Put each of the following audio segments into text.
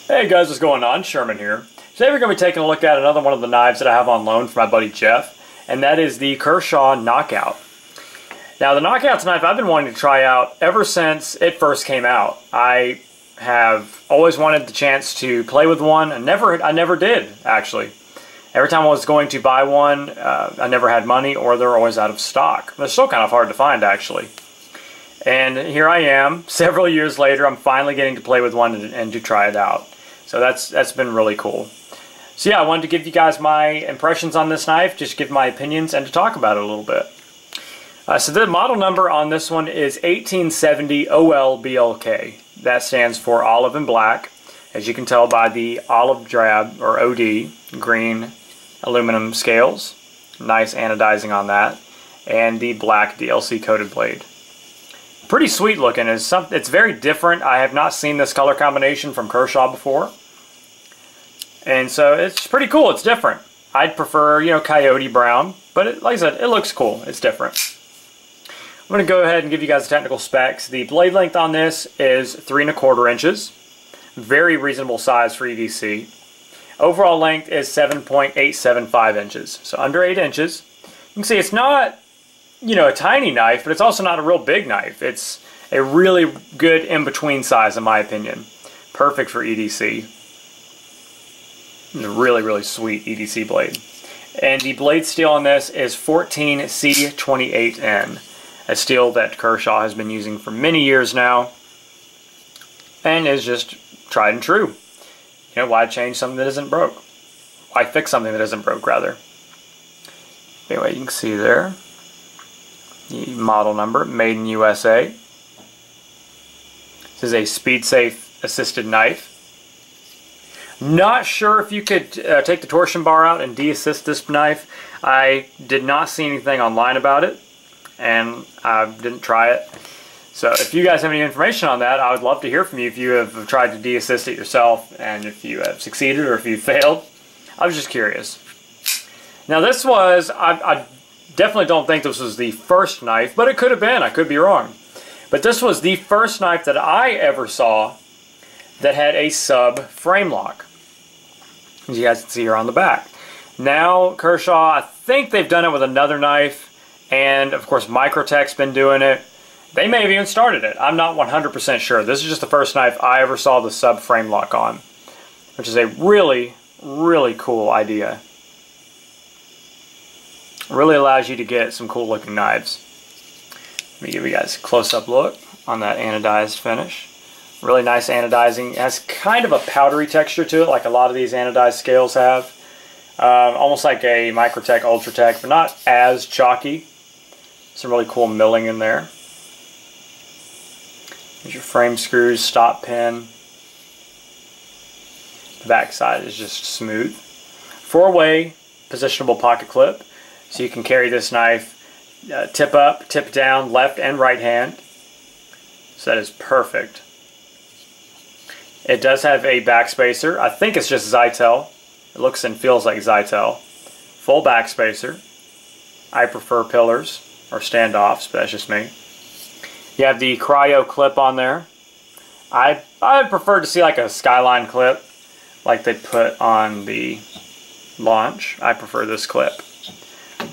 Hey guys, what's going on? Sherman here. Today we're going to be taking a look at another one of the knives that I have on loan from my buddy Jeff, and that is the Kershaw Knockout. Now the Knockout's a knife I've been wanting to try out ever since it first came out. I have always wanted the chance to play with one, and I never did, actually. Every time I was going to buy one, I never had money, or they're always out of stock. They're still kind of hard to find, actually. And here I am, several years later, I'm finally getting to play with one and to try it out. So that's been really cool. So yeah, I wanted to give you guys my impressions on this knife, just give my opinions, and to talk about it a little bit. So the model number on this one is 1870OLBLK. That stands for olive and black, as you can tell by the olive drab, or OD, green aluminum scales. Nice anodizing on that. And the black DLC coated blade. Pretty sweet looking. It's very different. I have not seen this color combination from Kershaw before. And so it's pretty cool. It's different. I'd prefer, coyote brown, but like I said, it looks cool. It's different. I'm going to go ahead and give you guys the technical specs. The blade length on this is 3 1/4 inches. Very reasonable size for EDC. Overall length is 7.875 inches. So under 8 inches. You can see it's not a tiny knife, but it's also not a real big knife. It's a really good in-between size, in my opinion. Perfect for EDC. A really, really sweet EDC blade. And the blade steel on this is 14C28N, a steel that Kershaw has been using for many years now, and is just tried and true. Why change something that isn't broke? Why fix something that isn't broke, rather? Anyway, you can see there the model number, made in USA. This is a speed safe assisted knife. Not sure if you could take the torsion bar out and de-assist this knife. I did not see anything online about it, and I didn't try it. So if you guys have any information on that, I would love to hear from you if you have tried to de-assist it yourself, and if you have succeeded or if you failed. I was just curious. Now this was, I definitely don't think this was the first knife, but it could have been. I could be wrong. But this was the first knife that I ever saw that had a sub frame lock, as you guys can see here on the back. Now Kershaw, I think they've done it with another knife, and of course Microtech's been doing it. They may have even started it. I'm not 100% sure. This is just the first knife I ever saw the sub frame lock on, which is a really, really cool idea. Really allows you to get some cool looking knives. Let me give you guys a close-up look on that anodized finish. Really nice anodizing. It has kind of a powdery texture to it, like a lot of these anodized scales have. Almost like a Microtech Ultratech, but not as chalky. Some really cool milling in there. Here's your frame screws, stop pin. The back side is just smooth. 4-way positionable pocket clip. So you can carry this knife tip up, tip down, left and right hand. So that is perfect. It does have a back spacer. I think it's just Zytel. It looks and feels like Zytel. Full back spacer. I prefer pillars or standoffs, but that's just me. You have the cryo clip on there. I would prefer to see like a Skyline clip like they put on the launch. I prefer this clip.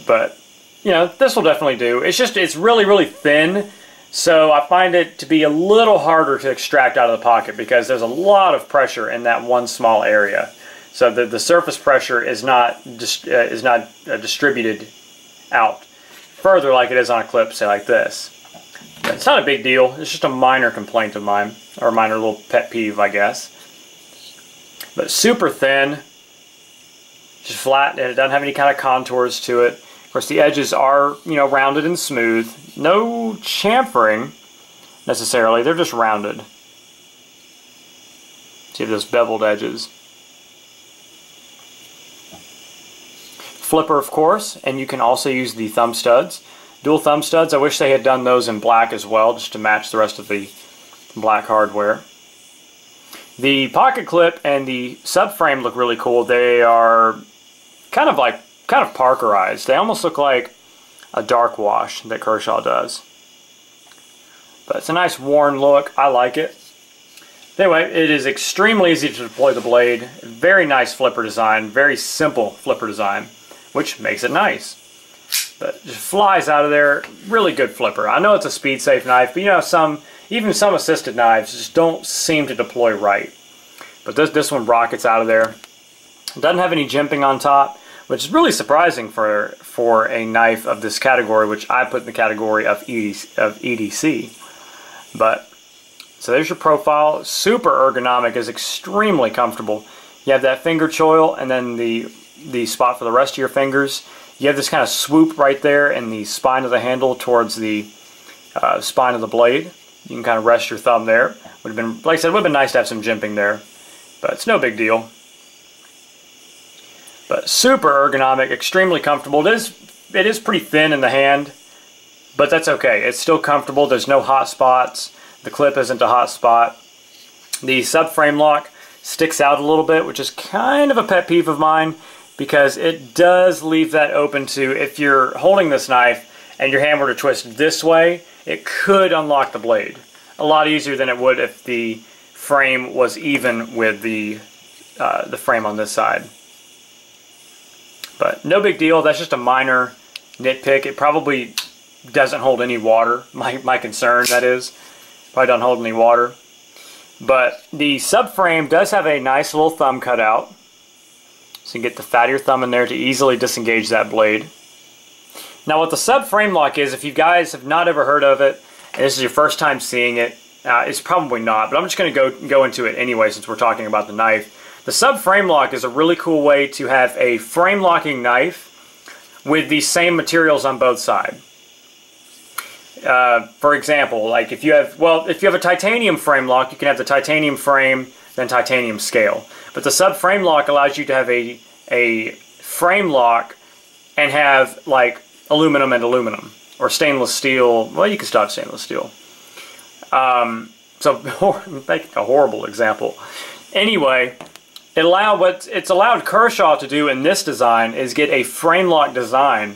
But, this will definitely do. It's really, really thin, so I find it to be a little harder to extract out of the pocket because there's a lot of pressure in that one small area. So the surface pressure is not distributed out further like it is on a clip, say like this. But it's not a big deal. It's just a minor complaint of mine, or a minor little pet peeve, I guess. But super thin. Just flat, and it doesn't have any kind of contours to it. Of course, the edges are, rounded and smooth. No chamfering, necessarily. They're just rounded. See those beveled edges. Flipper, of course, and you can also use the thumb studs. Dual thumb studs. I wish they had done those in black as well, just to match the rest of the black hardware. The pocket clip and the subframe look really cool. They are kind of Parkerized. They almost look like a dark wash that Kershaw does. But it's a nice worn look. I like it. Anyway, it is extremely easy to deploy the blade. Very nice flipper design, very simple flipper design, which makes it nice. But just flies out of there. Really good flipper. I know it's a speed safe knife, but you know, even some assisted knives just don't seem to deploy right. But this one rockets out of there. It doesn't have any jimping on top, which is really surprising for a knife of this category, which I put in the category of EDC. But so there's your profile. Super ergonomic, is extremely comfortable. You have that finger choil and then the spot for the rest of your fingers. You have this kind of swoop right there in the spine of the handle towards the spine of the blade. You can kind of rest your thumb there. Would have been, like I said, it would have been nice to have some jimping there, but it's no big deal. But super ergonomic, extremely comfortable. It is pretty thin in the hand, but that's okay. It's still comfortable. There's no hot spots. The clip isn't a hot spot. The subframe lock sticks out a little bit, which is kind of a pet peeve of mine, because it does leave that open to, if you're holding this knife and your hand were to twist this way, it could unlock the blade. A lot easier than it would if the frame was even with the frame on this side. But no big deal. That's just a minor nitpick. It probably doesn't hold any water. My concern, that is. Probably doesn't hold any water. But the subframe does have a nice little thumb cutout. So you can get the fat of your thumb in there to easily disengage that blade. Now what the subframe lock is, if you guys have not ever heard of it, and this is your first time seeing it, it's probably not, but I'm just going to go into it anyway since we're talking about the knife. The subframe lock is a really cool way to have a frame locking knife with the same materials on both sides. For example, like if you have a titanium frame lock, you can have the titanium frame, then titanium scale. But the subframe lock allows you to have a frame lock and have like aluminum and aluminum, or stainless steel. Well, you can start stainless steel. So making a horrible example. Anyway, it's allowed Kershaw to do in this design is get a frame lock design,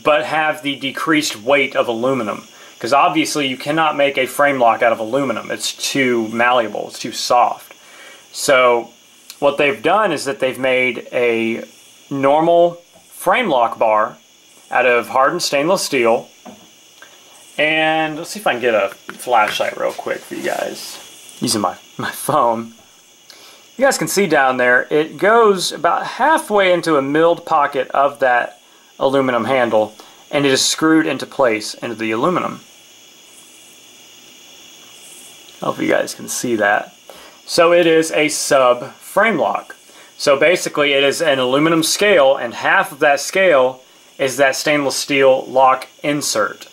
but have the decreased weight of aluminum. Because obviously you cannot make a frame lock out of aluminum. It's too malleable. It's too soft. So what they've done is that they've made a normal frame lock bar out of hardened stainless steel. And let's see if I can get a flashlight real quick for you guys. Using my phone. You guys can see down there, it goes about halfway into a milled pocket of that aluminum handle, and it is screwed into place into the aluminum. I hope you guys can see that. So it is a sub frame lock. So basically it is an aluminum scale, and half of that scale is that stainless steel lock insert.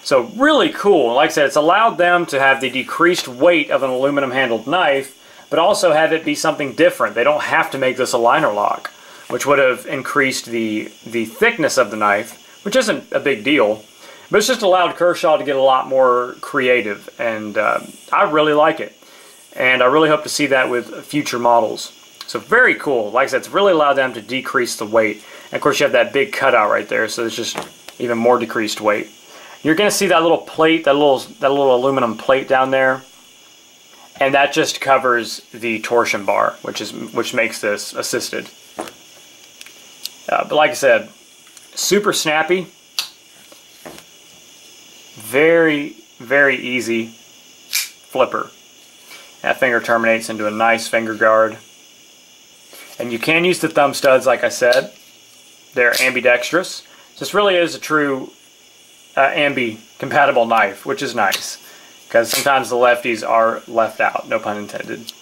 So really cool. Like I said, it's allowed them to have the decreased weight of an aluminum handled knife, but also have it be something different. They don't have to make this a liner lock, which would have increased the thickness of the knife, which isn't a big deal. But it's just allowed Kershaw to get a lot more creative, and I really like it. And I really hope to see that with future models. So very cool. Like I said, it's really allowed them to decrease the weight. And of course you have that big cutout right there, so it's just even more decreased weight. You're going to see that little plate, that little aluminum plate down there. And that just covers the torsion bar, which makes this assisted. But like I said, super snappy, very, very easy flipper. That finger terminates into a nice finger guard. And you can use the thumb studs, like I said. They're ambidextrous. This really is a true ambi-compatible knife, which is nice. Because sometimes the lefties are left out, no pun intended.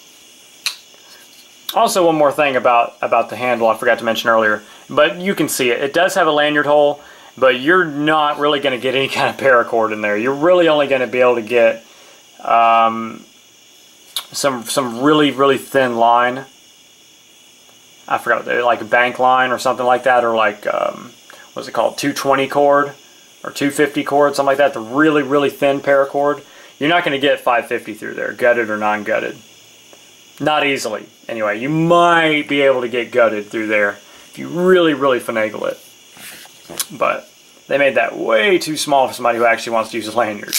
Also, one more thing about the handle I forgot to mention earlier, but you can see it. It does have a lanyard hole, but you're not really going to get any kind of paracord in there. You're really only going to be able to get some really, really thin line. I forgot, like a bank line or something like that, or like, what's it called, 220 cord or 250 cord, something like that, the really, really thin paracord. You're not going to get 550 through there, gutted or non-gutted. Not easily. Anyway, you might be able to get gutted through there if you really, really finagle it. But they made that way too small for somebody who actually wants to use a lanyard.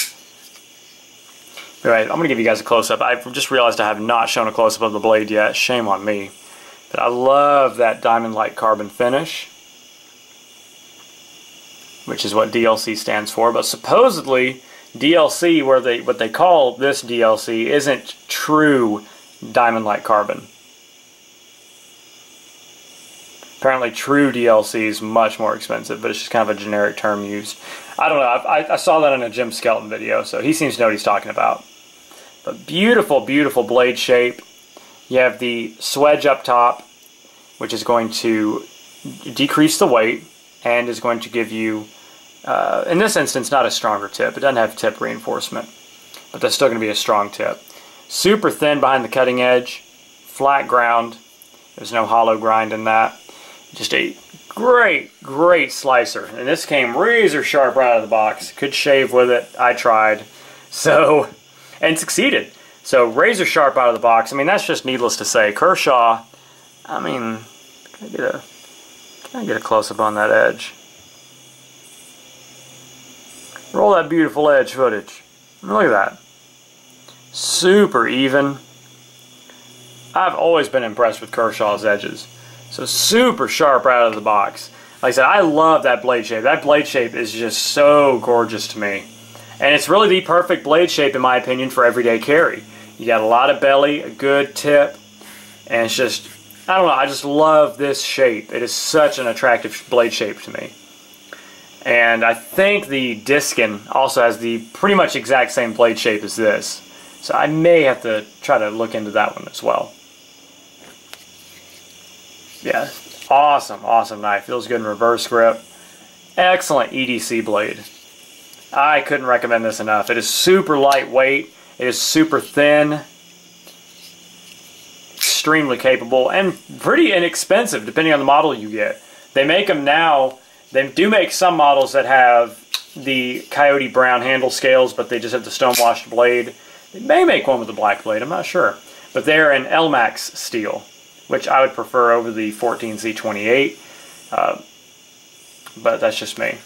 Alright, I'm going to give you guys a close-up. I've just realized I have not shown a close-up of the blade yet. Shame on me. But I love that diamond-like carbon finish, which is what DLC stands for. But supposedly, DLC, what they call this DLC, isn't true diamond-like carbon. Apparently true DLC is much more expensive, but it's just kind of a generic term used. I don't know, I saw that in a Jim Skelton video, so he seems to know what he's talking about. But beautiful, beautiful blade shape. You have the swedge up top, which is going to decrease the weight and is going to give you, in this instance, not a stronger tip. It doesn't have tip reinforcement, but that's still going to be a strong tip. Super thin behind the cutting edge, flat ground. There's no hollow grind in that. Just a great, great slicer. And this came razor sharp right out of the box. Could shave with it. I tried. So, and succeeded. So razor sharp out of the box. I mean, that's just needless to say. Kershaw, I mean, can I get a close-up on that edge? Roll that beautiful edge footage. Look at that. Super even. I've always been impressed with Kershaw's edges. So super sharp right out of the box. Like I said, I love that blade shape. That blade shape is just so gorgeous to me. And it's really the perfect blade shape, in my opinion, for everyday carry. You got a lot of belly, a good tip, and it's just, I don't know, I just love this shape. It is such an attractive blade shape to me. And I think the Diskin also has the pretty much exact same blade shape as this. So I may have to try to look into that one as well. Yeah, awesome, awesome knife. Feels good in reverse grip. Excellent EDC blade. I couldn't recommend this enough. It is super lightweight. It is super thin. Extremely capable and pretty inexpensive depending on the model you get. They make them now. They do make some models that have the coyote brown handle scales, but they just have the stone-washed blade. They may make one with the black blade, I'm not sure. But they're in LMAX steel, which I would prefer over the 14Z28, but that's just me.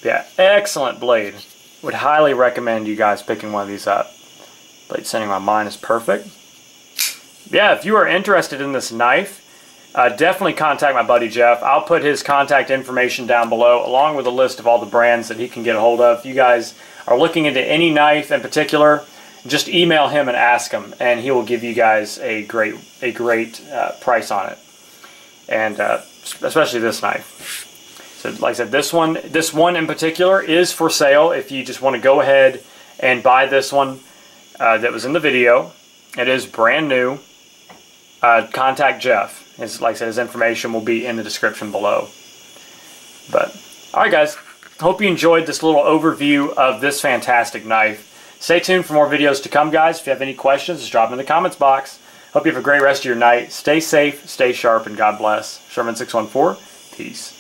Yeah, excellent blade. Would highly recommend you guys picking one of these up. Blade setting on mine is perfect. Yeah, if you are interested in this knife, definitely contact my buddy Jeff. I'll put his contact information down below, along with a list of all the brands that he can get a hold of. If you guys are looking into any knife in particular, just email him and ask him, and he will give you guys a great price on it, and especially this knife. So, like I said, this one in particular is for sale. If you just want to go ahead and buy this one that was in the video, it is brand new. Contact Jeff. Like I said, his information will be in the description below. But all right, guys. Hope you enjoyed this little overview of this fantastic knife. Stay tuned for more videos to come, guys. If you have any questions, just drop them in the comments box. Hope you have a great rest of your night. Stay safe, stay sharp, and God bless. Sherman614, peace.